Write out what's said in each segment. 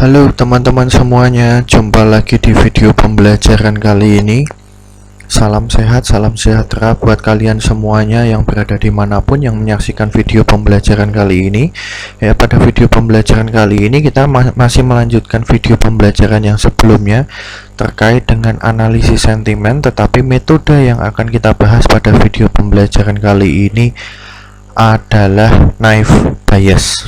Halo teman-teman semuanya, jumpa lagi di video pembelajaran kali ini. Salam sehat, salam sejahtera buat kalian semuanya yang berada dimanapun yang menyaksikan video pembelajaran kali ini. Ya, pada video pembelajaran kali ini kita masih melanjutkan video pembelajaran yang sebelumnya terkait dengan analisis sentimen, tetapi metode yang akan kita bahas pada video pembelajaran kali ini adalah naive Bayes.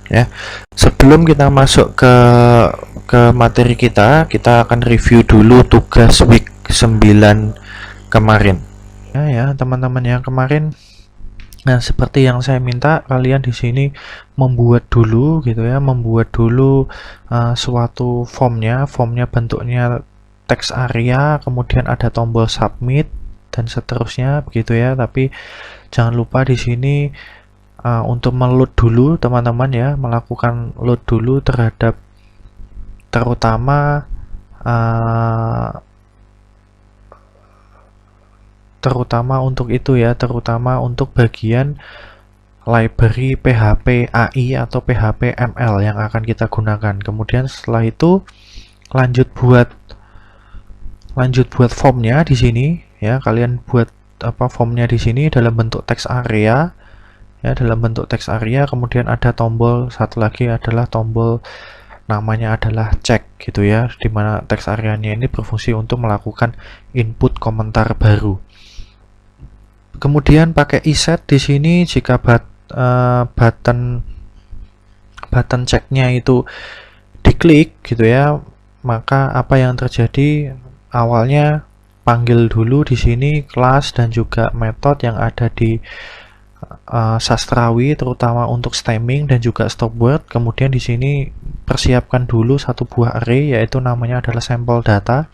Ya, sebelum kita masuk ke materi kita akan review dulu tugas week 9 kemarin. Ya teman-teman yang kemarin. Nah, seperti yang saya minta kalian di sini membuat dulu gitu ya, membuat dulu suatu formnya bentuknya text area, kemudian ada tombol submit dan seterusnya begitu ya. Tapi jangan lupa di sini untuk meload dulu teman-teman ya, melakukan load dulu terhadap terutama untuk itu ya, terutama untuk bagian library PHP AI atau PHP ML yang akan kita gunakan. Kemudian setelah itu lanjut buat formnya di sini ya. Kalian buat formnya di sini dalam bentuk text area. Ya, dalam bentuk text area, kemudian ada tombol, satu lagi adalah tombol namanya adalah check gitu ya, dimana text area-nya ini berfungsi untuk melakukan input komentar baru. Kemudian pakai iset di sini jika button check-nya itu diklik gitu ya, maka apa yang terjadi awalnya panggil dulu di sini kelas dan juga metode yang ada di sastrawi, terutama untuk stemming dan juga stop word. Kemudian di sini persiapkan dulu satu buah array, yaitu namanya adalah sampel data.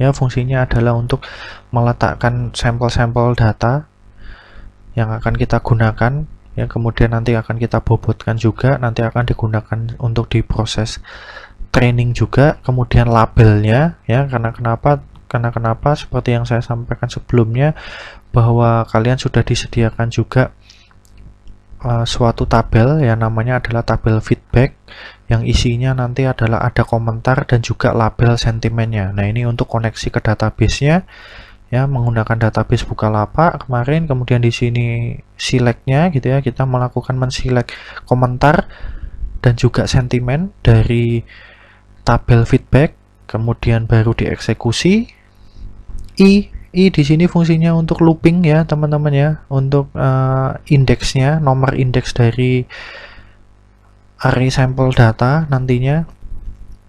Ya, fungsinya adalah untuk meletakkan sampel-sampel data yang akan kita gunakan. Ya, kemudian nanti akan kita bobotkan juga, nanti akan digunakan untuk diproses training juga. Kemudian labelnya ya, karena kenapa seperti yang saya sampaikan sebelumnya, bahwa kalian sudah disediakan juga suatu tabel yang namanya adalah tabel feedback, yang isinya nanti adalah ada komentar dan juga label sentimennya. Nah, ini untuk koneksi ke database-nya ya, menggunakan database Bukalapak kemarin. Kemudian di sini select-nya gitu ya, kita melakukan men-select komentar dan juga sentimen dari tabel feedback, kemudian baru dieksekusi. I di sini fungsinya untuk looping ya teman-teman ya, untuk indeksnya, nomor indeks dari array sampel data nantinya.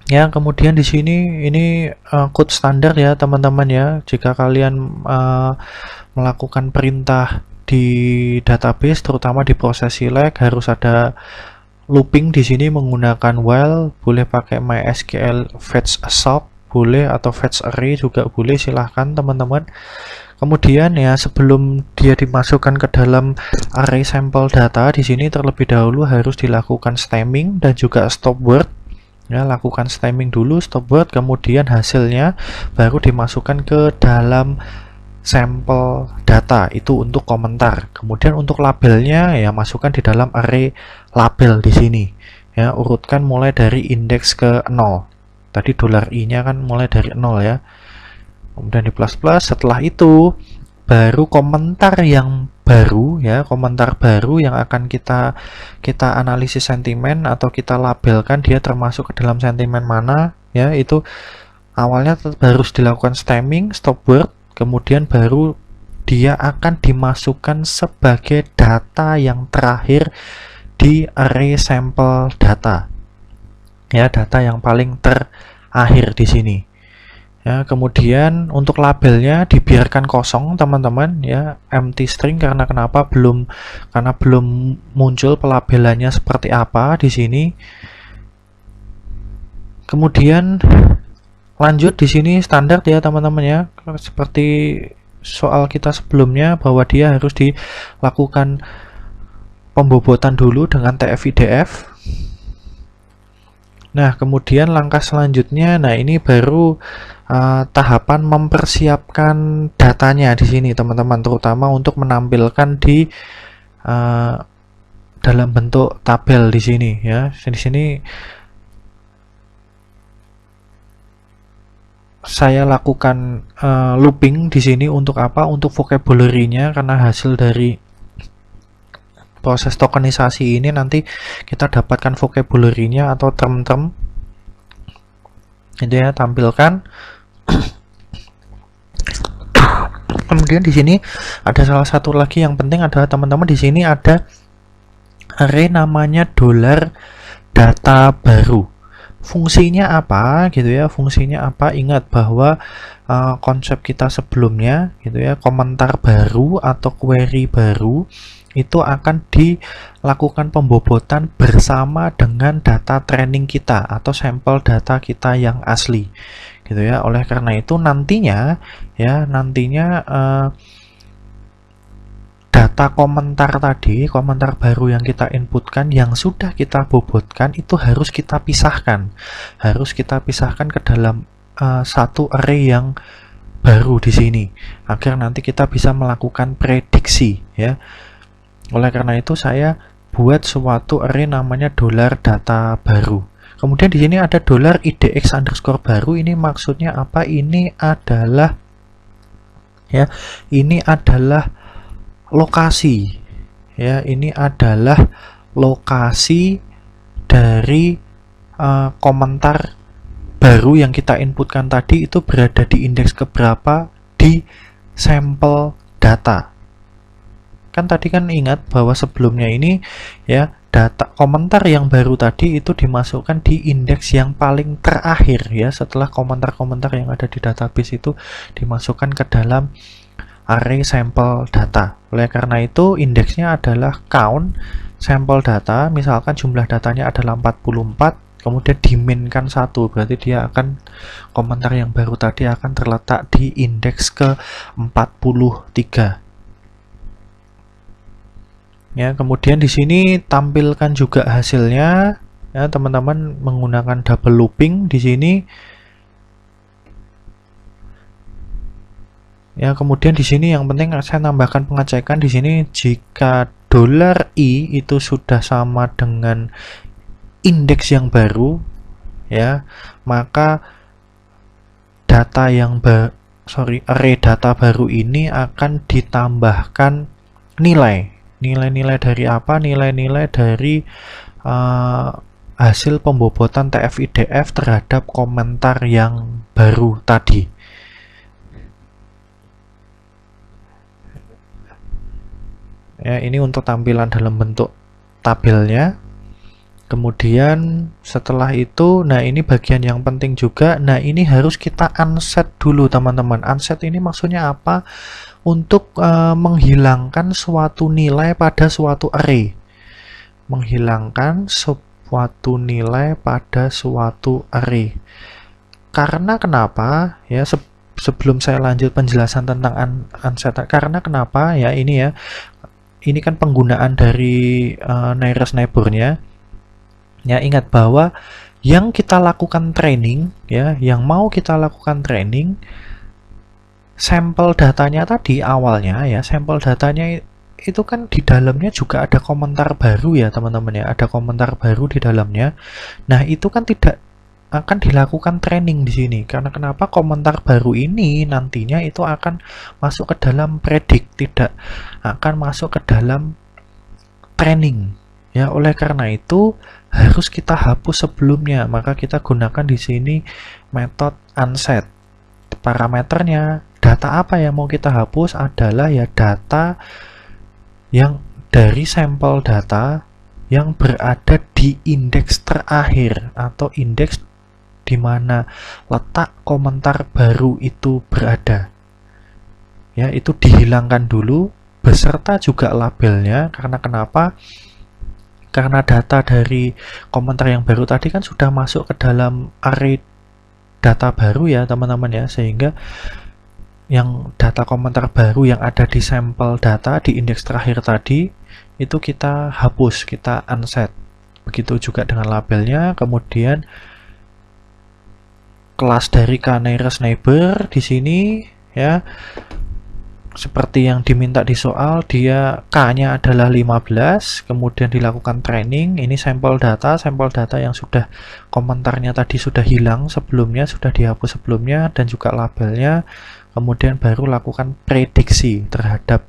Ya, kemudian di sini ini code standar ya teman-teman ya. Jika kalian melakukan perintah di database, terutama di proses select, harus ada looping di sini menggunakan while, boleh pakai MySQL fetch assoc boleh, atau fetch array juga boleh, silahkan teman-teman. Kemudian ya, sebelum dia dimasukkan ke dalam array sampel data, di sini terlebih dahulu harus dilakukan stemming dan juga stop word. Ya, lakukan stemming dulu, stop word, kemudian hasilnya baru dimasukkan ke dalam sampel data, itu untuk komentar. Kemudian untuk labelnya ya, masukkan di dalam array label di sini. Ya, urutkan mulai dari indeks ke 0. Tadi $i-nya kan mulai dari 0 ya. Kemudian di plus plus. Setelah itu baru komentar yang baru ya, komentar baru yang akan kita analisis sentimen atau kita labelkan dia termasuk ke dalam sentimen mana ya. Itu awalnya harus dilakukan stemming, stop word, kemudian baru dia akan dimasukkan sebagai data yang terakhir di array sampel data. Ya, data yang paling terakhir di sini. Ya, kemudian untuk labelnya dibiarkan kosong teman-teman ya, empty string, karena belum muncul pelabelannya seperti apa di sini. Kemudian lanjut di sini standar ya teman-teman ya, seperti soal kita sebelumnya, bahwa dia harus dilakukan pembobotan dulu dengan TF-IDF. Nah, kemudian langkah selanjutnya, nah ini baru tahapan mempersiapkan datanya di sini teman-teman, terutama untuk menampilkan di dalam bentuk tabel di sini ya. Di sini saya lakukan looping di sini untuk apa? Untuk vocabulary-nya, karena hasil dari proses tokenisasi ini nanti kita dapatkan vocabulary-nya atau term-term itu ya, tampilkan. Kemudian di sini ada salah satu lagi yang penting adalah teman-teman, di sini ada array namanya $, data baru. Fungsinya apa gitu ya? Fungsinya apa? Ingat bahwa konsep kita sebelumnya gitu ya, komentar baru atau query baru itu akan dilakukan pembobotan bersama dengan data training kita atau sampel data kita yang asli gitu ya. Oleh karena itu nantinya data komentar tadi, komentar baru yang kita inputkan, yang sudah kita bobotkan, itu harus kita pisahkan. Harus kita pisahkan ke dalam satu array yang baru di sini, agar nanti kita bisa melakukan prediksi ya. Oleh karena itu saya buat suatu array namanya $data baru. Kemudian di sini ada $idx_baru. Ini maksudnya apa? Ini adalah lokasi ya, ini adalah lokasi dari komentar baru yang kita inputkan tadi, itu berada di indeks keberapa di sampel data. Kan tadi kan ingat bahwa sebelumnya ini ya, data komentar yang baru tadi itu dimasukkan di indeks yang paling terakhir ya, setelah komentar-komentar yang ada di database itu dimasukkan ke dalam array sampel data. Oleh karena itu indeksnya adalah count sampel data, misalkan jumlah datanya adalah 44, kemudian diminkan 1, berarti dia akan, komentar yang baru tadi akan terletak di indeks ke 43. Ya, kemudian di sini tampilkan juga hasilnya ya, teman-teman menggunakan double looping di sini. Ya, kemudian di sini yang penting saya tambahkan pengecekan di sini, jika $i itu sudah sama dengan indeks yang baru ya, maka data yang array data baru ini akan ditambahkan nilai-nilai dari apa? Nilai-nilai dari hasil pembobotan TF-IDF terhadap komentar yang baru tadi. Ya, ini untuk tampilan dalam bentuk tabelnya. Kemudian setelah itu, nah ini bagian yang penting juga. Nah, ini harus kita unset dulu teman-teman. Unset ini maksudnya apa? Untuk menghilangkan suatu nilai pada suatu array. Menghilangkan suatu nilai pada suatu array. Karena kenapa? Ya, sebelum saya lanjut penjelasan tentang unset, karena kenapa ya, ini ya, ini kan penggunaan dari nearest neighbor-nya. Ya, ingat bahwa yang kita lakukan training ya, yang mau kita lakukan training, sampel datanya tadi awalnya ya, sampel datanya itu kan di dalamnya juga ada komentar baru ya teman-teman ya, ada komentar baru di dalamnya. Nah, itu kan tidak akan dilakukan training di sini, karena kenapa? Komentar baru ini nantinya itu akan masuk ke dalam predict, tidak akan masuk ke dalam training ya. Oleh karena itu harus kita hapus sebelumnya, maka kita gunakan di sini metode unset. Parameternya, data apa yang mau kita hapus adalah ya data yang dari sampel data yang berada di indeks terakhir atau indeks di mana letak komentar baru itu berada. Ya, itu dihilangkan dulu beserta juga labelnya. Karena kenapa? Karena data dari komentar yang baru tadi kan sudah masuk ke dalam array data baru ya teman-teman ya, sehingga yang data komentar baru yang ada di sampel data di indeks terakhir tadi itu kita hapus, kita unset. Begitu juga dengan labelnya. Kemudian kelas dari nearest neighbor di sini ya, seperti yang diminta di soal, dia K-nya adalah 15, kemudian dilakukan training. Ini sampel data yang sudah komentarnya tadi sudah hilang sebelumnya, sudah dihapus sebelumnya, dan juga labelnya. Kemudian baru lakukan prediksi terhadap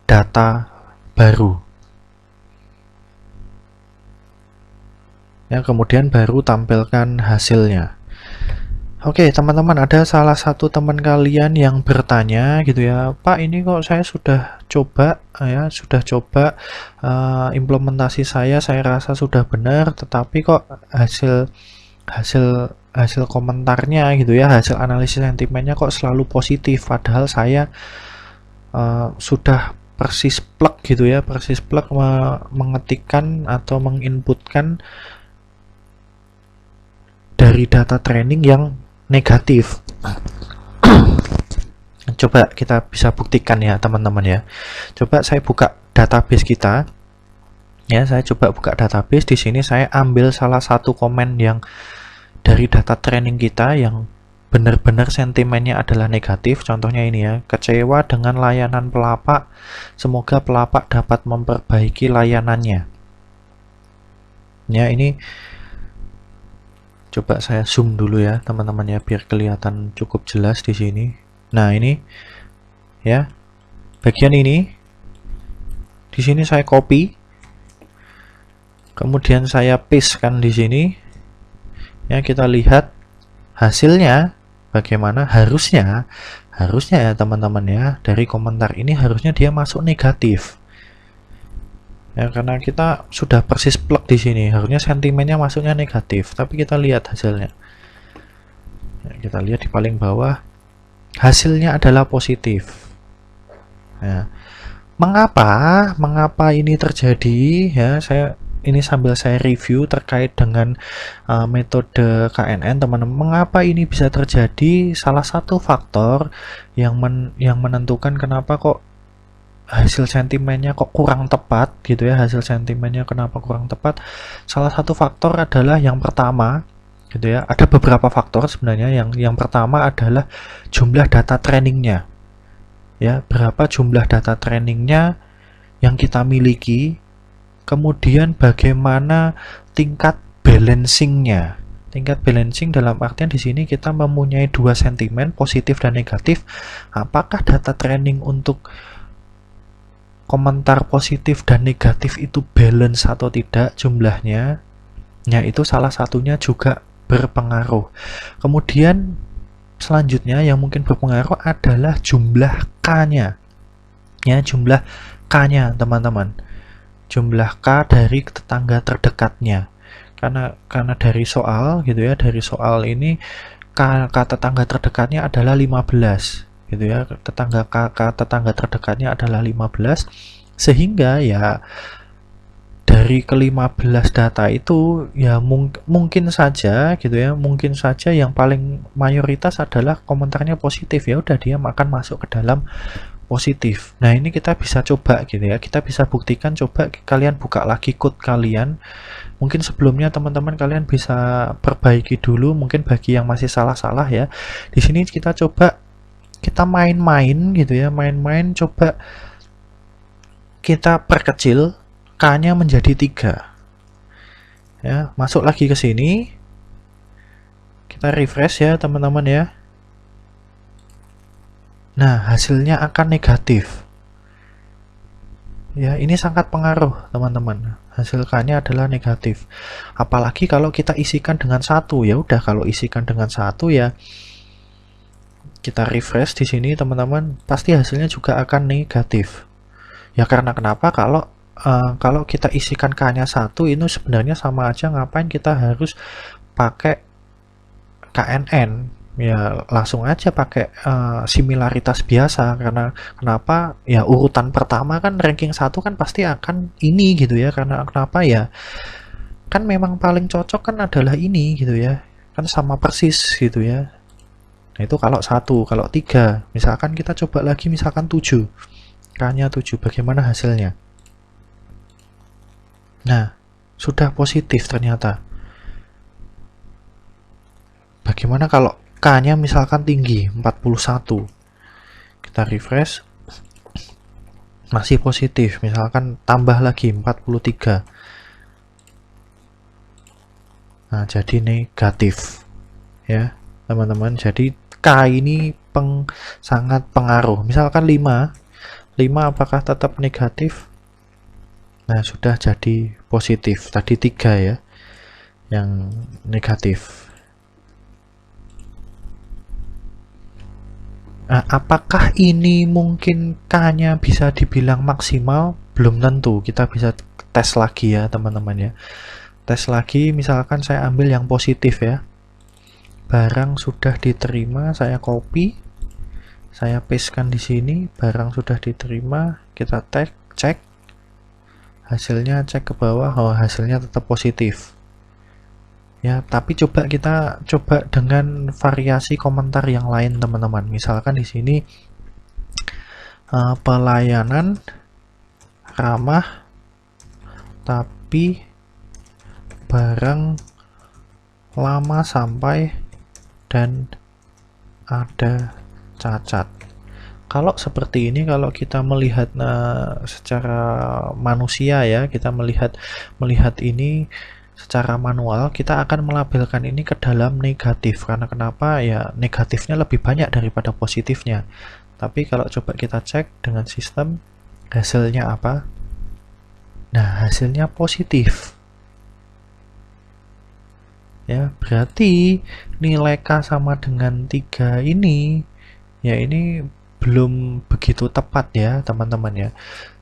data baru. Ya, kemudian baru tampilkan hasilnya. Oke, teman-teman, ada salah satu teman kalian yang bertanya gitu ya, Pak, ini kok saya sudah coba implementasi saya rasa sudah benar, tetapi kok hasil komentarnya gitu ya, hasil analisis sentimennya kok selalu positif, padahal saya sudah persis plug gitu ya, mengetikkan atau menginputkan dari data training yang negatif. Coba kita bisa buktikan ya teman-teman ya. Coba saya buka database kita. Ya, saya coba buka database. Di sini saya ambil salah satu komen yang dari data training kita yang benar-benar sentimennya adalah negatif. Contohnya ini ya, kecewa dengan layanan pelapak. Semoga pelapak dapat memperbaiki layanannya. Ya, ini coba saya zoom dulu ya teman-teman ya, biar kelihatan cukup jelas di sini. Nah, ini ya, bagian ini di sini saya copy, kemudian saya paste kan di sini. Ya, kita lihat hasilnya bagaimana. Harusnya ya teman-teman ya, dari komentar ini harusnya dia masuk negatif. Ya, karena kita sudah persis plug di sini, harusnya sentimennya masuknya negatif, tapi kita lihat hasilnya. Ya, kita lihat di paling bawah, hasilnya adalah positif. Ya. Mengapa ini terjadi? Ya, ini sambil saya review terkait dengan metode KNN, teman-teman. Mengapa ini bisa terjadi? Salah satu faktor yang menentukan kenapa kok hasil sentimennya kok kurang tepat gitu ya, hasil sentimennya kenapa kurang tepat. Salah satu faktor adalah yang pertama gitu ya, ada beberapa faktor sebenarnya. Yang pertama adalah jumlah data trainingnya ya, berapa jumlah data trainingnya yang kita miliki, kemudian bagaimana tingkat balancingnya. Tingkat balancing dalam artian di sini kita mempunyai dua sentimen, positif dan negatif. Apakah data training untuk komentar positif dan negatif itu balance atau tidak jumlahnya? Ya, itu salah satunya juga berpengaruh. Kemudian selanjutnya yang mungkin berpengaruh adalah jumlah K-nya. Ya, jumlah K-nya teman-teman. Jumlah K dari tetangga terdekatnya. Karena dari soal gitu ya, dari soal ini K tetangga terdekatnya adalah 15. Gitu ya, tetangga terdekatnya adalah 15, sehingga ya dari ke-15 data itu ya mungkin saja gitu ya, mungkin saja yang paling mayoritas adalah komentarnya positif, ya udah dia akan masuk ke dalam positif. Nah, ini kita bisa coba gitu ya, kita bisa buktikan. Coba kalian buka lagi code kalian, mungkin sebelumnya teman-teman kalian bisa perbaiki dulu, mungkin bagi yang masih salah-salah ya. Di sini kita coba, kita main-main gitu ya, coba kita perkecil K-nya menjadi 3 ya, masuk lagi ke sini, kita refresh ya teman-teman ya. Nah, hasilnya akan negatif ya, ini sangat pengaruh teman-teman, hasil K-nya adalah negatif. Apalagi kalau kita isikan dengan 1, ya udah, kalau isikan dengan 1 ya kita refresh di sini teman-teman, pasti hasilnya juga akan negatif. Ya, karena kenapa? Kalau kita isikan K-nya 1, ini sebenarnya sama aja ngapain kita harus pakai KNN. Ya, langsung aja pakai similaritas biasa. Karena kenapa? Ya, urutan pertama kan, ranking 1 kan pasti akan ini gitu ya. Karena kenapa ya? Kan memang paling cocok kan adalah ini gitu ya. Kan sama persis gitu ya. Nah, itu kalau 1, kalau 3, misalkan kita coba lagi, misalkan 7, K-nya 7, bagaimana hasilnya? Nah, sudah positif ternyata. Bagaimana kalau K-nya misalkan tinggi, 41? kita refresh, masih positif. Misalkan tambah lagi 43. Nah, jadi negatif ya teman-teman. Jadi K ini sangat pengaruh. Misalkan 5 apakah tetap negatif? Nah, sudah jadi positif. Tadi 3 ya yang negatif. Nah, apakah ini mungkin K-nya bisa dibilang maksimal? Belum tentu. Kita bisa tes lagi ya teman-teman ya. Tes lagi, misalkan saya ambil yang positif ya. Barang sudah diterima, saya copy, saya pastekan di sini. Barang sudah diterima, kita cek. Hasilnya cek ke bawah, oh hasilnya tetap positif. Ya, tapi kita coba dengan variasi komentar yang lain teman-teman. Misalkan di sini pelayanan ramah tapi barang lama sampai dan ada cacat. Kalau seperti ini, kalau kita melihat secara manusia ya, kita melihat ini secara manual, kita akan melabelkan ini ke dalam negatif. Karena kenapa? Ya negatifnya lebih banyak daripada positifnya. Tapi kalau coba kita cek dengan sistem, hasilnya apa? Nah, hasilnya positif. Ya, berarti nilai K sama dengan 3 ini, ya ini belum begitu tepat ya teman-teman ya.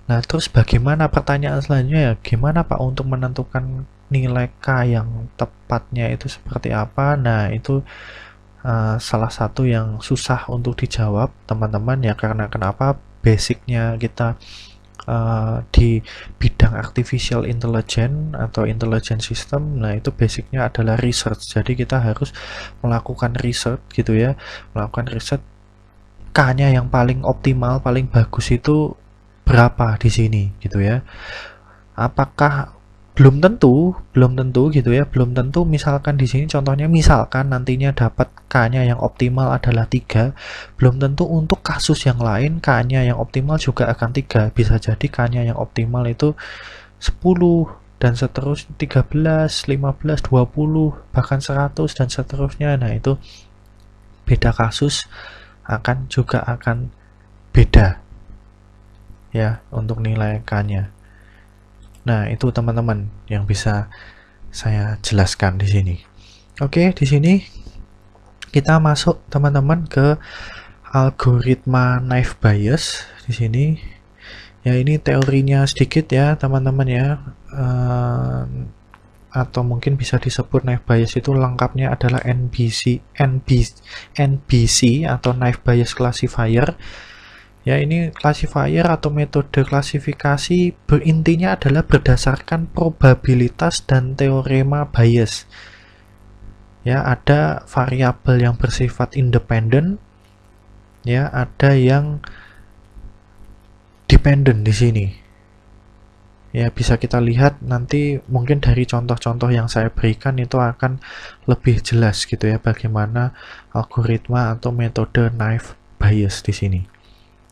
Nah, terus bagaimana, pertanyaan selanjutnya ya, gimana Pak untuk menentukan nilai K yang tepatnya itu seperti apa? Nah, itu salah satu yang susah untuk dijawab teman-teman ya, karena kenapa? Basicnya kita di bidang artificial intelligence atau intelligence system, nah itu basicnya adalah research. Jadi kita harus melakukan research gitu ya, melakukan riset K-nya yang paling optimal, paling bagus itu berapa di sini gitu ya. Apakah belum tentu gitu ya, belum tentu. Misalkan di sini contohnya, misalkan nantinya dapat K-nya yang optimal adalah 3, belum tentu untuk kasus yang lain K-nya yang optimal juga akan 3. Bisa jadi K-nya yang optimal itu 10 dan seterusnya, 13, 15, 20, bahkan 100 dan seterusnya. Nah, itu beda kasus juga akan beda ya untuk nilai K-nya. Nah, itu teman-teman yang bisa saya jelaskan di sini. Oke, di sini kita masuk teman-teman ke algoritma naive Bayes di sini. Ya, ini teorinya sedikit ya teman-teman ya. Atau mungkin bisa disebut naive Bayes itu lengkapnya adalah NBC atau naive Bayes classifier. Ya, ini classifier atau metode klasifikasi intinya adalah berdasarkan probabilitas dan teorema Bayes. Ya, ada variabel yang bersifat independen, ya, ada yang dependent di sini. Ya, bisa kita lihat nanti mungkin dari contoh-contoh yang saya berikan itu akan lebih jelas gitu ya bagaimana algoritma atau metode naive Bayes di sini.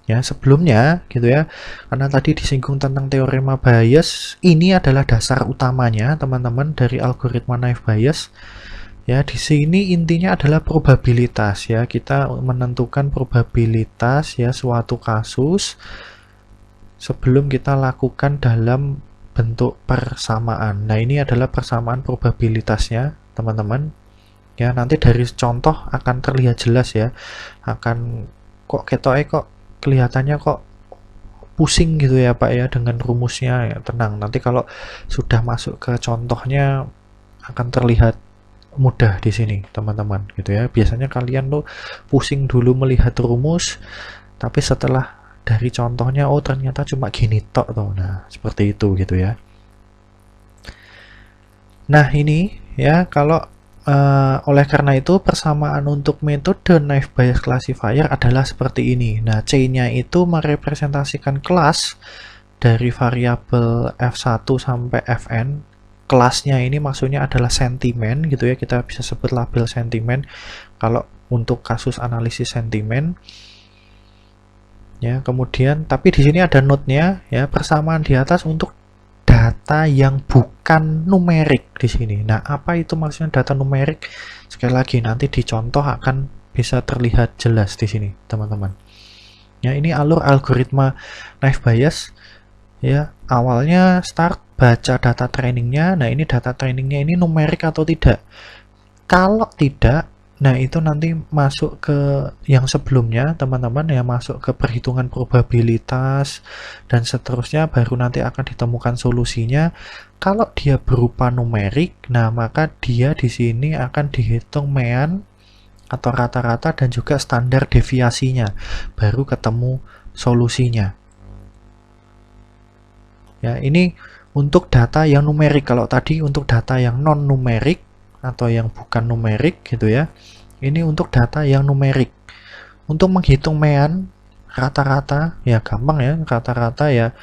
Ya, sebelumnya gitu ya, karena tadi disinggung tentang teorema Bayes, ini adalah dasar utamanya teman-teman dari algoritma naive Bayes. Ya, di sini intinya adalah probabilitas ya. Kita menentukan probabilitas ya suatu kasus sebelum kita lakukan dalam bentuk persamaan. Nah, ini adalah persamaan probabilitasnya teman-teman. Ya, nanti dari contoh akan terlihat jelas ya. Akan kok kelihatannya kok pusing gitu ya Pak ya dengan rumusnya. Ya, tenang, nanti kalau sudah masuk ke contohnya akan terlihat mudah di sini teman-teman gitu ya. Biasanya kalian tuh pusing dulu melihat rumus, tapi setelah dari contohnya, oh ternyata cuma gini tok tuh. Nah, seperti itu gitu ya. Nah, ini ya, kalau oleh karena itu persamaan untuk metode naive Bayes classifier adalah seperti ini. Nah, C-nya itu merepresentasikan kelas dari variabel F1 sampai Fn. Kelasnya ini maksudnya adalah sentimen gitu ya, kita bisa sebut label sentimen kalau untuk kasus analisis sentimen. Ya, kemudian tapi di sini ada note-nya ya, persamaan di atas untuk data yang bukan numerik di sini. Nah, apa itu maksudnya data numerik? Sekali lagi nanti di contoh akan bisa terlihat jelas di sini, teman-teman. Ya, ini alur algoritma naive Bayes. Ya, awalnya start baca data trainingnya. Nah, ini data trainingnya ini numerik atau tidak? Kalau tidak, nah itu nanti masuk ke yang sebelumnya, teman-teman, ya, masuk ke perhitungan probabilitas dan seterusnya, baru nanti akan ditemukan solusinya. Kalau dia berupa numerik, nah maka dia di sini akan dihitung mean atau rata-rata dan juga standar deviasinya, baru ketemu solusinya. Ya, ini untuk data yang numerik. Kalau tadi untuk data yang non numerik atau yang bukan numerik gitu ya, ini untuk data yang numerik. Untuk menghitung mean rata-rata ya gampang ya, rata-rata ya,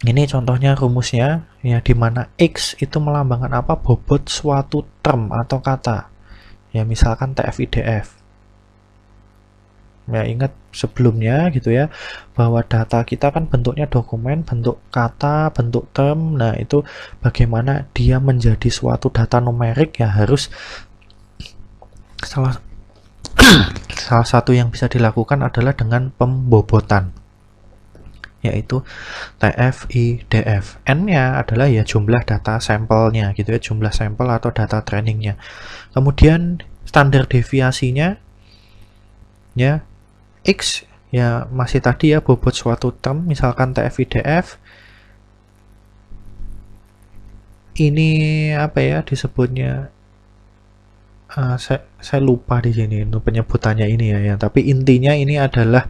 ini contohnya rumusnya ya, dimana X itu melambangkan apa? Bobot suatu term atau kata ya, misalkan TF-IDF ya. Ingat sebelumnya gitu ya, bahwa data kita kan bentuknya dokumen, bentuk kata, bentuk term. Nah, itu bagaimana dia menjadi suatu data numerik ya, harus salah satu yang bisa dilakukan adalah dengan pembobotan, yaitu TF-IDF. N-nya adalah ya jumlah data sampelnya gitu ya, jumlah sampel atau data trainingnya. Kemudian standar deviasinya ya, X ya masih tadi ya, bobot suatu term, misalkan TF-IDF. Ini apa ya disebutnya? Saya lupa di sini penyebutannya ini ya, tapi intinya ini adalah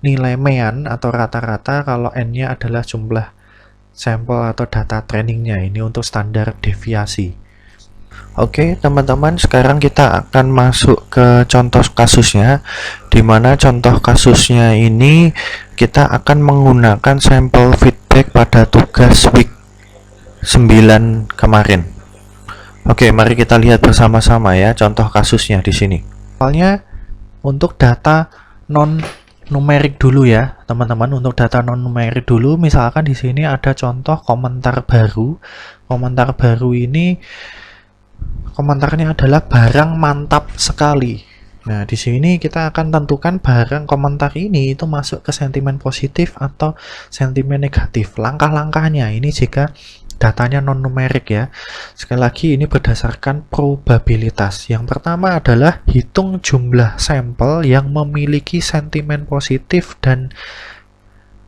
nilai mean atau rata-rata kalau N-nya adalah jumlah sampel atau data trainingnya. Ini untuk standar deviasi. Oke, teman-teman, sekarang kita akan masuk ke contoh kasusnya, di mana contoh kasusnya ini kita akan menggunakan sampel feedback pada tugas week 9 kemarin. Oke, mari kita lihat bersama-sama ya contoh kasusnya di sini. Awalnya untuk data non numerik dulu ya, teman-teman. Untuk data non numerik dulu, misalkan di sini ada contoh komentar baru. Komentar baru ini komentarnya adalah barang mantap sekali. Nah, di sini kita akan tentukan barang komentar ini itu masuk ke sentimen positif atau sentimen negatif. Langkah-langkahnya ini jika datanya non numerik ya. Sekali lagi ini berdasarkan probabilitas. Yang pertama adalah hitung jumlah sampel yang memiliki sentimen positif dan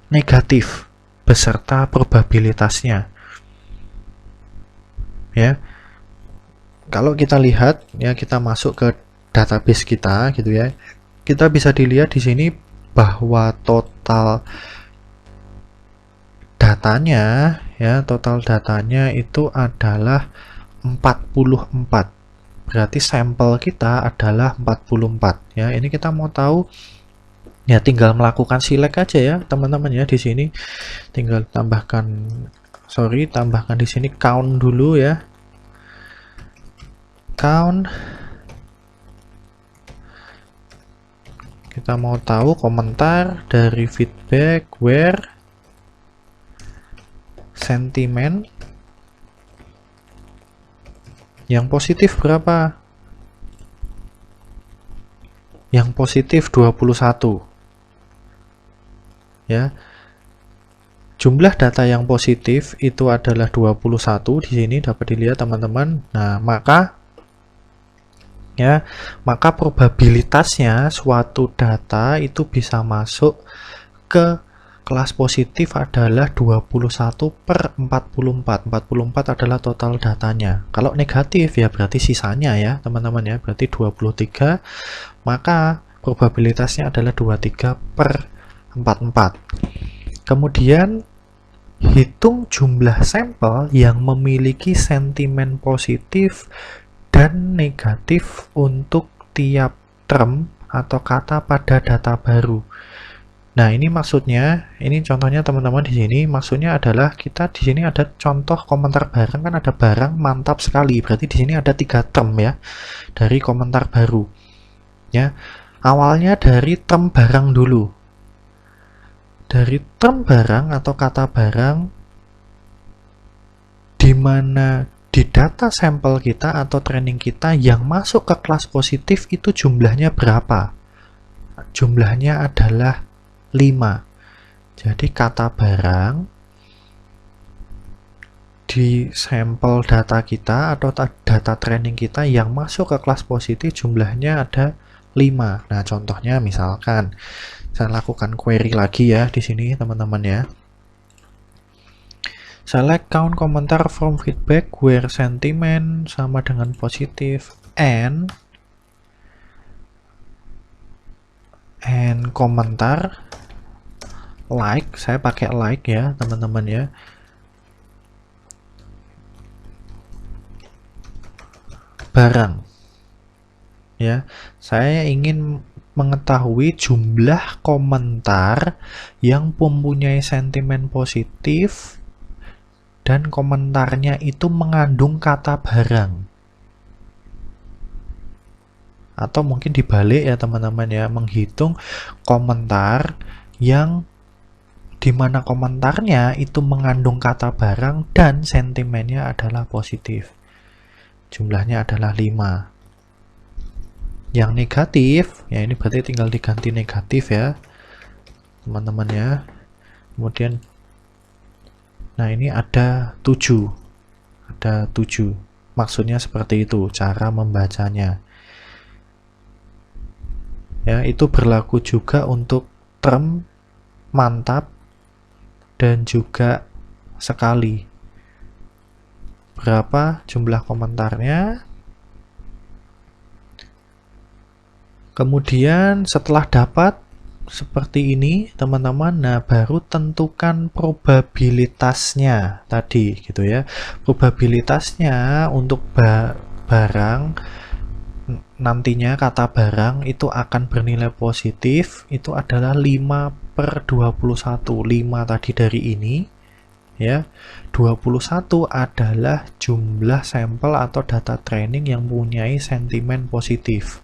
negatif beserta probabilitasnya. Ya. Kalau kita lihat ya, kita masuk ke database kita gitu ya. Kita bisa dilihat di sini bahwa total datanya ya, total datanya itu adalah 44. Berarti sampel kita adalah 44 ya. Ini kita mau tahu ya, tinggal melakukan select aja ya, teman-teman ya. Di sini tinggal tambahkan di sini count dulu ya. Count. Kita mau tahu komentar dari feedback where sentimen yang positif berapa? Yang positif 21. Ya. Jumlah data yang positif itu adalah 21 di sini dapat dilihat, teman-teman. Nah, maka probabilitasnya suatu data itu bisa masuk ke kelas positif adalah 21/44. 44 adalah total datanya. Kalau negatif ya berarti sisanya ya, teman-teman ya, berarti 23. Maka probabilitasnya adalah 23/44. Kemudian hitung jumlah sampel yang memiliki sentimen positif dan negatif untuk tiap term atau kata pada data baru. Nah, ini maksudnya, ini contohnya teman-teman di sini, maksudnya adalah kita di sini ada contoh komentar barang, kan ada barang mantap sekali. Berarti di sini ada 3 term ya dari komentar baru. Ya. Awalnya dari term barang dulu. dari term barang atau kata barang di mana di data sampel kita atau training kita yang masuk ke kelas positif itu jumlahnya berapa? Jumlahnya adalah 5. Jadi kata barang di sampel data kita atau data training kita yang masuk ke kelas positif jumlahnya ada 5. Nah, contohnya misalkan saya lakukan query lagi ya di sini teman-teman ya. Select count komentar from feedback where sentiment sama dengan positif and komentar like, saya pakai like ya teman-teman ya. Barang ya, saya ingin mengetahui jumlah komentar yang mempunyai sentimen positif dan komentarnya itu mengandung kata barang. Atau mungkin dibalik ya teman-teman ya, menghitung komentar yang dimana komentarnya itu mengandung kata barang dan sentimennya adalah positif. Jumlahnya adalah 5. Yang negatif, ya ini berarti tinggal diganti negatif ya teman-teman ya. Kemudian nah ini ada 7. Ada 7. Maksudnya seperti itu cara membacanya. Ya, itu berlaku juga untuk term, mantap, dan juga sekali. Berapa jumlah komentarnya? Kemudian setelah dapat seperti ini teman-teman, nah baru tentukan probabilitasnya tadi gitu ya. Probabilitasnya untuk barang nantinya kata barang itu akan bernilai positif itu adalah 5/21. 5 tadi dari ini ya. 21 adalah jumlah sampel atau data training yang mempunyai sentimen positif.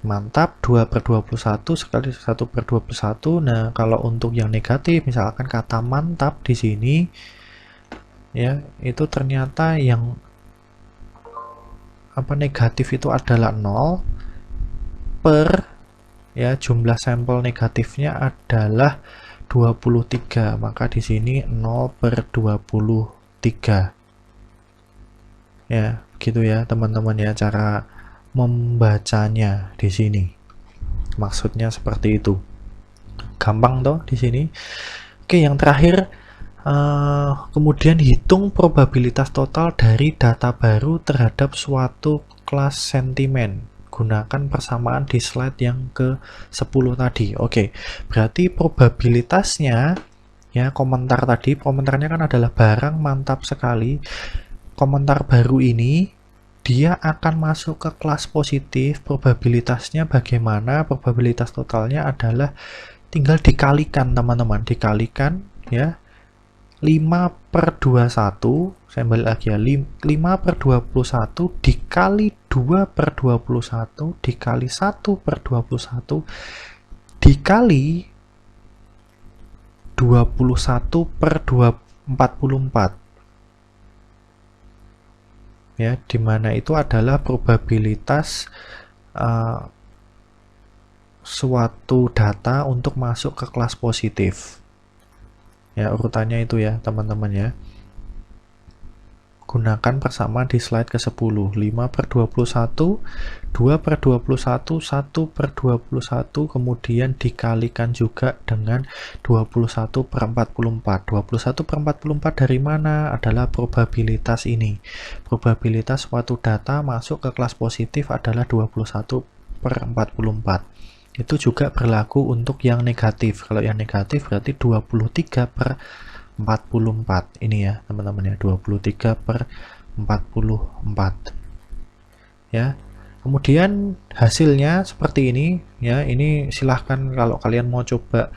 Mantap 2/21 sekali 1/21. Nah, kalau untuk yang negatif misalkan kata mantap di sini ya, itu ternyata yang negatif itu adalah 0 per ya jumlah sampel negatifnya adalah 23. Maka di sini 0/23. Ya, gitu ya teman-teman ya cara membacanya di sini. Maksudnya seperti itu. Gampang toh di sini. Oke, yang terakhir kemudian hitung probabilitas total dari data baru terhadap suatu kelas sentimen. Gunakan persamaan di slide yang ke-10 tadi. Oke, berarti probabilitasnya ya komentar tadi, komentarnya kan adalah barang mantap sekali. Komentar baru ini dia akan masuk ke kelas positif. Probabilitasnya bagaimana? Probabilitas totalnya adalah tinggal dikalikan teman-teman, dikalikan ya 5/21. Saya balik lagi ya, 5/21 dikali 2/21 dikali 1/21 dikali 21/44 ya, dimana itu adalah probabilitas suatu data untuk masuk ke kelas positif ya, urutannya itu ya teman-teman ya. Gunakan persamaan di slide ke-10. 5/21 2/21 1/21 kemudian dikalikan juga dengan 21/44. 21/44 dari mana? Adalah probabilitas ini. Probabilitas suatu data masuk ke kelas positif adalah 21/44. Itu juga berlaku untuk yang negatif. Kalau yang negatif berarti 23/44 ini ya teman-teman ya, 23/44 ya. Kemudian hasilnya seperti ini ya. Ini silahkan kalau kalian mau coba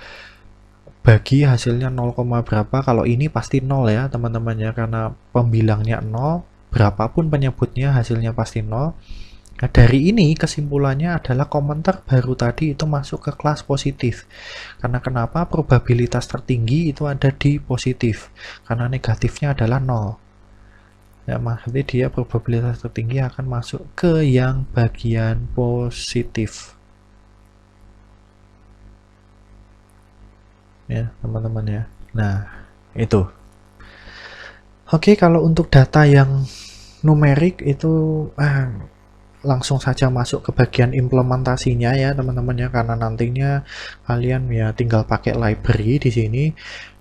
bagi hasilnya 0, berapa. Kalau ini pasti 0 ya teman-teman ya, karena pembilangnya 0, berapapun penyebutnya hasilnya pasti 0. Nah, dari ini kesimpulannya adalah komentar baru tadi itu masuk ke kelas positif. Karena kenapa? Probabilitas tertinggi itu ada di positif. Karena negatifnya adalah 0. Ya, maksudnya dia probabilitas tertinggi akan masuk ke yang bagian positif. Ya, teman-teman ya. Nah, itu. Oke, kalau untuk data yang numerik itu langsung saja masuk ke bagian implementasinya ya teman-teman ya, karena nantinya kalian ya tinggal pakai library di sini.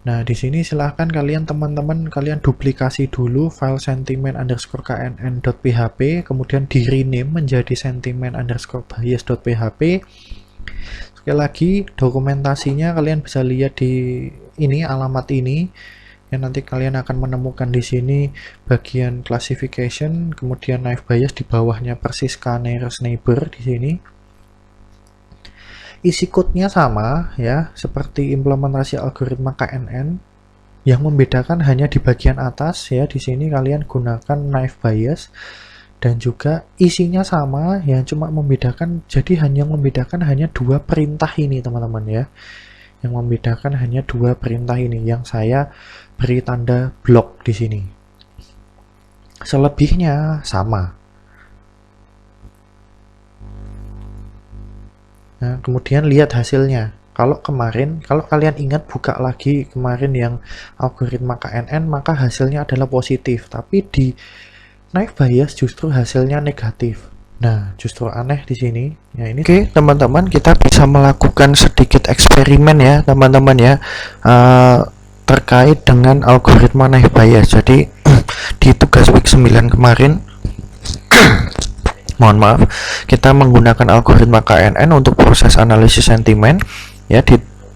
Nah, di sini silahkan teman-teman kalian duplikasi dulu file sentiment_knn.php, kemudian di rename menjadi sentiment_bias.php. Sekali lagi, dokumentasinya kalian bisa lihat di ini, alamat ini. Ya, nanti kalian akan menemukan di sini bagian classification, kemudian naive Bayes, di bawahnya persis nearest neighbor di sini. Isi code-nya sama ya, seperti implementasi algoritma KNN. Yang membedakan hanya di bagian atas ya, di sini kalian gunakan naive Bayes. Dan juga isinya sama, yang cuma membedakan, jadi hanya membedakan hanya dua perintah ini teman-teman ya. Yang membedakan hanya dua perintah ini yang saya beri tanda blok di sini. Selebihnya sama. Nah, kemudian lihat hasilnya. Kalau kalian ingat buka lagi kemarin yang algoritma KNN, maka hasilnya adalah positif. Tapi di naive Bayes justru hasilnya negatif. Nah, justru aneh di sini. Ya ini. Oke, teman-teman, kita bisa melakukan sedikit eksperimen ya, teman-teman ya, terkait dengan algoritma naive Bayes. Jadi di tugas week 9 kemarin, mohon maaf, kita menggunakan algoritma KNN untuk proses analisis sentimen. Ya,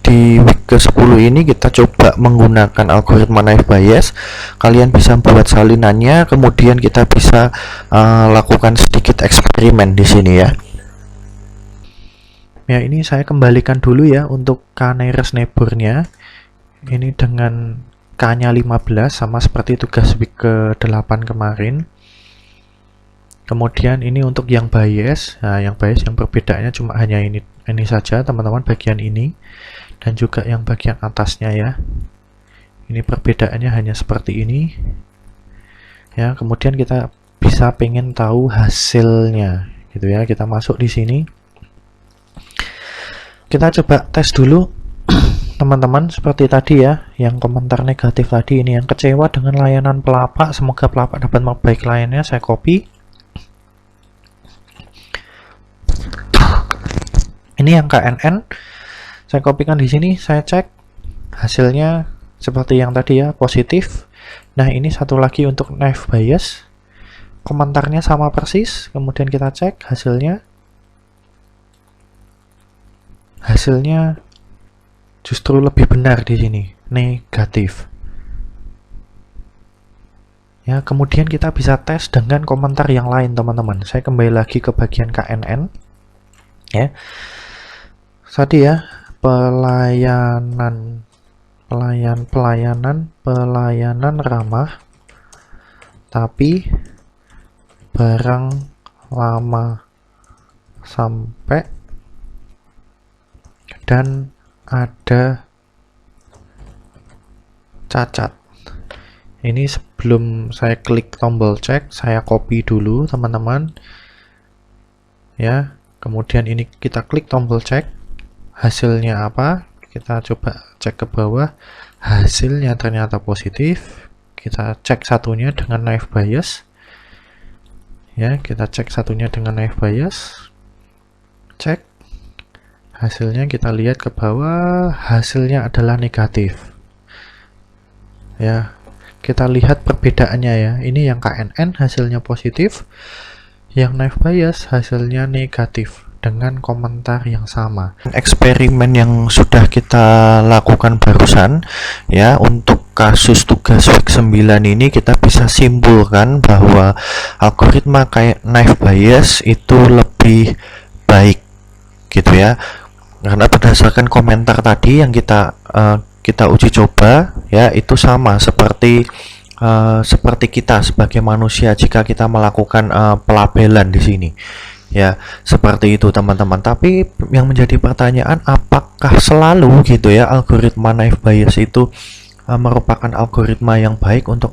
di week ke-10 ini kita coba menggunakan algoritma naive Bayes. Kalian bisa buat salinannya, kemudian kita bisa lakukan sedikit eksperimen di sini ya. Ya, ini saya kembalikan dulu ya untuk nearest neighbor-nya. Ini dengan K-nya 15 sama seperti tugas week ke-8 kemarin. Kemudian ini untuk yang Bayes. Nah, yang Bayes yang perbedaannya cuma hanya ini saja teman-teman, bagian ini. Dan juga yang bagian atasnya ya, ini perbedaannya hanya seperti ini ya. Kemudian kita bisa pengen tahu hasilnya gitu ya, kita masuk di sini, kita coba tes dulu teman-teman, seperti tadi ya, yang komentar negatif tadi, ini yang kecewa dengan layanan Pelapak, semoga Pelapak dapat memperbaiki layanannya. Saya copy, ini yang KNN, saya kopikan di sini, saya cek hasilnya seperti yang tadi ya, positif. Nah, ini satu lagi untuk naive Bayes, komentarnya sama persis. Kemudian kita cek hasilnya justru lebih benar di sini, negatif. Ya, kemudian kita bisa tes dengan komentar yang lain teman-teman. Saya kembali lagi ke bagian KNN ya. Tadi ya, pelayanan ramah tapi barang lama sampai dan ada cacat. Ini sebelum saya klik tombol cek, saya copy dulu teman-teman ya. Kemudian ini kita klik tombol cek, hasilnya apa, kita coba cek ke bawah, hasilnya ternyata positif. Kita cek satunya dengan naive Bayes ya, kita cek satunya dengan naive Bayes, cek hasilnya, kita lihat ke bawah, hasilnya adalah negatif ya. Kita lihat perbedaannya ya, ini yang KNN hasilnya positif, yang naive Bayes hasilnya negatif dengan komentar yang sama. Eksperimen yang sudah kita lakukan barusan ya, untuk kasus tugas week 9 ini kita bisa simpulkan bahwa algoritma kayak naive Bayes itu lebih baik gitu ya, karena berdasarkan komentar tadi yang kita uji coba ya, itu sama seperti kita sebagai manusia jika kita melakukan pelabelan di sini Ya, seperti itu teman-teman. Tapi yang menjadi pertanyaan, apakah selalu gitu ya algoritma naive Bayes itu merupakan algoritma yang baik untuk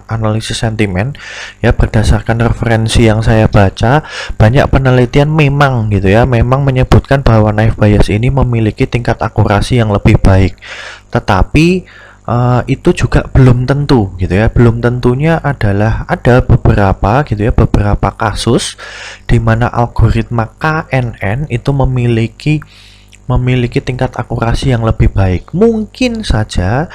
analisis sentimen? Ya, berdasarkan referensi yang saya baca, banyak penelitian memang gitu ya, memang menyebutkan bahwa naive Bayes ini memiliki tingkat akurasi yang lebih baik. Tetapi itu juga belum tentu gitu ya. Belum tentunya adalah ada beberapa gitu ya, beberapa kasus di mana algoritma KNN itu memiliki tingkat akurasi yang lebih baik. Mungkin saja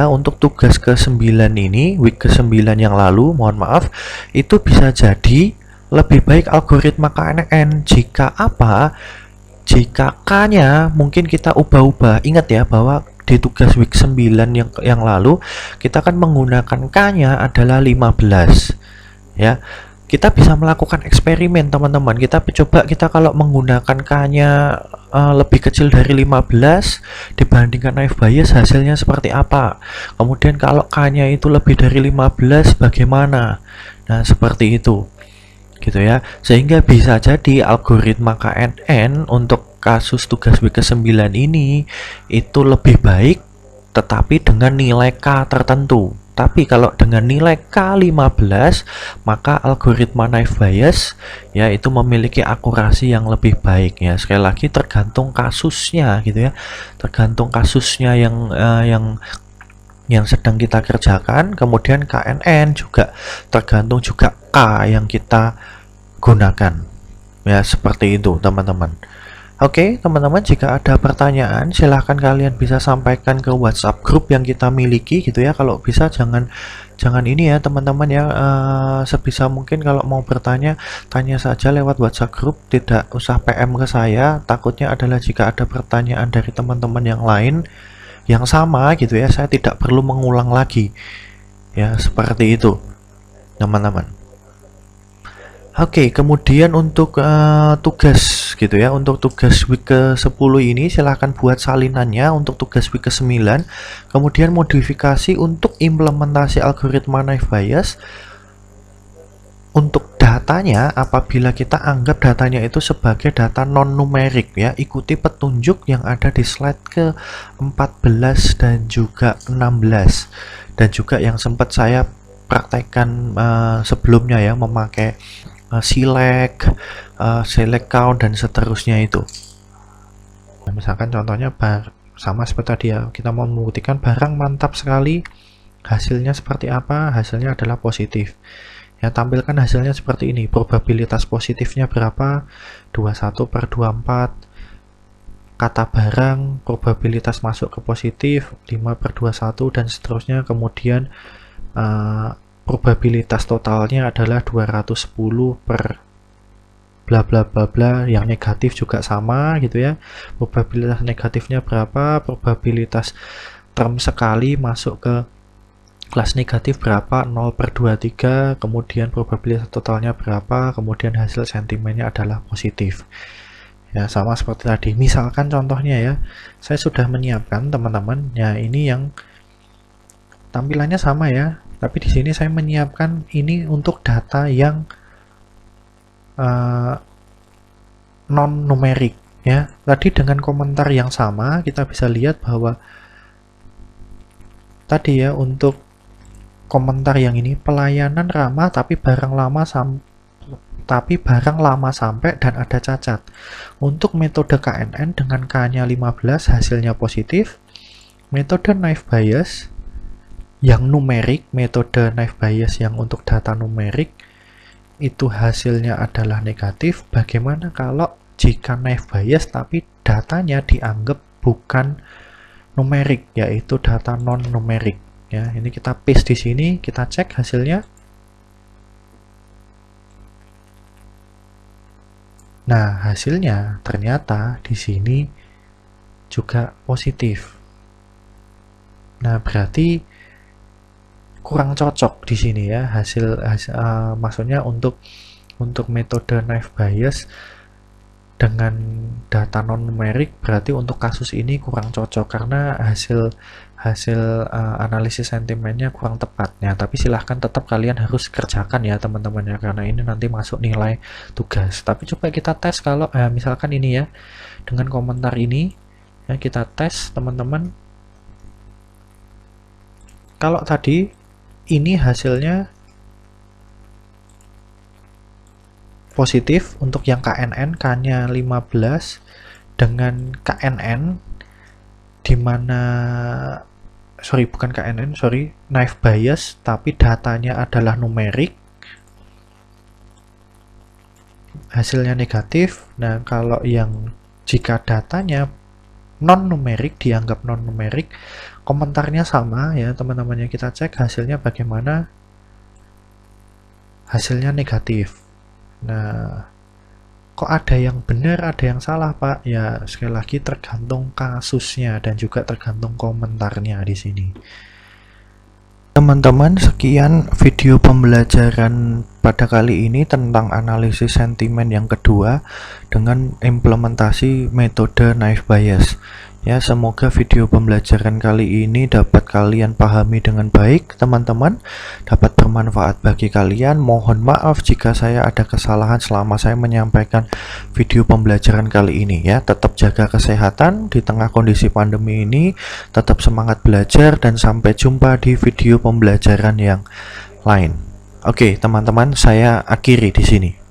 untuk tugas ke-9 ini, week ke-9 yang lalu, mohon maaf, itu bisa jadi lebih baik algoritma KNN. Jika apa? Jika K-nya mungkin kita ubah-ubah. Ingat ya bahwa di tugas week 9 yang lalu kita kan menggunakan K-nya adalah 15 ya. Kita bisa melakukan eksperimen teman-teman. Kita kalau menggunakan K-nya lebih kecil dari 15 dibandingkan naive Bayes, hasilnya seperti apa. Kemudian kalau K-nya itu lebih dari 15 bagaimana. Nah, seperti itu gitu ya, sehingga bisa jadi algoritma KNN untuk kasus tugas week ke-9 ini itu lebih baik tetapi dengan nilai K tertentu. Tapi kalau dengan nilai K15, maka algoritma naive Bayes ya itu memiliki akurasi yang lebih baik ya. Sekali lagi tergantung kasusnya gitu ya. Tergantung kasusnya yang sedang kita kerjakan. Kemudian KNN juga tergantung juga K yang kita gunakan ya, seperti itu teman-teman. Oke teman-teman, jika ada pertanyaan silahkan kalian bisa sampaikan ke WhatsApp grup yang kita miliki gitu ya. Kalau bisa jangan ini ya teman-teman ya, sebisa mungkin kalau mau bertanya, tanya saja lewat WhatsApp grup, tidak usah PM ke saya. Takutnya adalah jika ada pertanyaan dari teman-teman yang lain yang sama gitu ya, saya tidak perlu mengulang lagi ya, seperti itu teman-teman. Oke, kemudian untuk tugas gitu ya, untuk tugas week ke-10 ini silahkan buat salinannya untuk tugas week ke-9. Kemudian modifikasi untuk implementasi algoritma naive Bayes. Untuk datanya, apabila kita anggap datanya itu sebagai data non-numerik ya, ikuti petunjuk yang ada di slide ke-14 dan juga 16. Dan juga yang sempat saya praktekkan sebelumnya ya, memakai select count dan seterusnya itu. Nah, misalkan contohnya sama seperti tadi ya, kita mau membuktikan barang mantap sekali, hasilnya seperti apa? Hasilnya adalah positif ya. Tampilkan hasilnya seperti ini, probabilitas positifnya berapa? 21/24. Kata barang, probabilitas masuk ke positif 5/21 dan seterusnya. Kemudian probabilitas totalnya adalah 210 per bla bla bla bla. Yang negatif juga sama gitu ya, probabilitas negatifnya berapa, probabilitas term sekali masuk ke kelas negatif berapa, 0/23, kemudian probabilitas totalnya berapa, kemudian hasil sentimennya adalah positif ya. Sama seperti tadi, misalkan contohnya ya, saya sudah menyiapkan teman-teman ya, ini yang tampilannya sama ya, tapi di sini saya menyiapkan ini untuk data yang non numerik ya. Tadi dengan komentar yang sama kita bisa lihat bahwa tadi ya, untuk komentar yang ini pelayanan ramah tapi barang lama sampai dan ada cacat. Untuk metode KNN dengan K-nya 15 hasilnya positif. Metode naive Bayes yang numerik, metode naive Bayes yang untuk data numerik itu hasilnya adalah negatif. Bagaimana kalau jika naive Bayes tapi datanya dianggap bukan numerik, yaitu data non numerik ya. Ini kita paste di sini, kita cek hasilnya. Nah, hasilnya ternyata di sini juga positif. Nah, berarti kurang cocok di sini ya maksudnya untuk metode naive Bayes dengan data non numerik, berarti untuk kasus ini kurang cocok karena hasil analisis sentimennya kurang tepat ya. Tapi silahkan tetap kalian harus kerjakan ya teman-teman ya, karena ini nanti masuk nilai tugas. Tapi coba kita tes kalau misalkan ini ya, dengan komentar ini ya, kita tes teman-teman. Kalau tadi ini hasilnya positif untuk yang KNN, K-nya 15 dengan KNN dimana bukan KNN, knife bias, tapi datanya adalah numerik, hasilnya negatif. Nah, kalau yang jika datanya non numerik, dianggap non numerik, komentarnya sama ya teman-teman ya, kita cek hasilnya bagaimana, hasilnya negatif. Nah, kok ada yang benar, ada yang salah Pak? Ya, sekali lagi tergantung kasusnya dan juga tergantung komentarnya di sini. Teman-teman, sekian video pembelajaran pada kali ini tentang analisis sentimen yang kedua dengan implementasi metode knife bias. Ya, semoga video pembelajaran kali ini dapat kalian pahami dengan baik, teman-teman. Dapat bermanfaat bagi kalian. Mohon maaf jika saya ada kesalahan selama saya menyampaikan video pembelajaran kali ini ya. Tetap jaga kesehatan di tengah kondisi pandemi ini. Tetap semangat belajar dan sampai jumpa di video pembelajaran yang lain. Oke, teman-teman, saya akhiri di sini.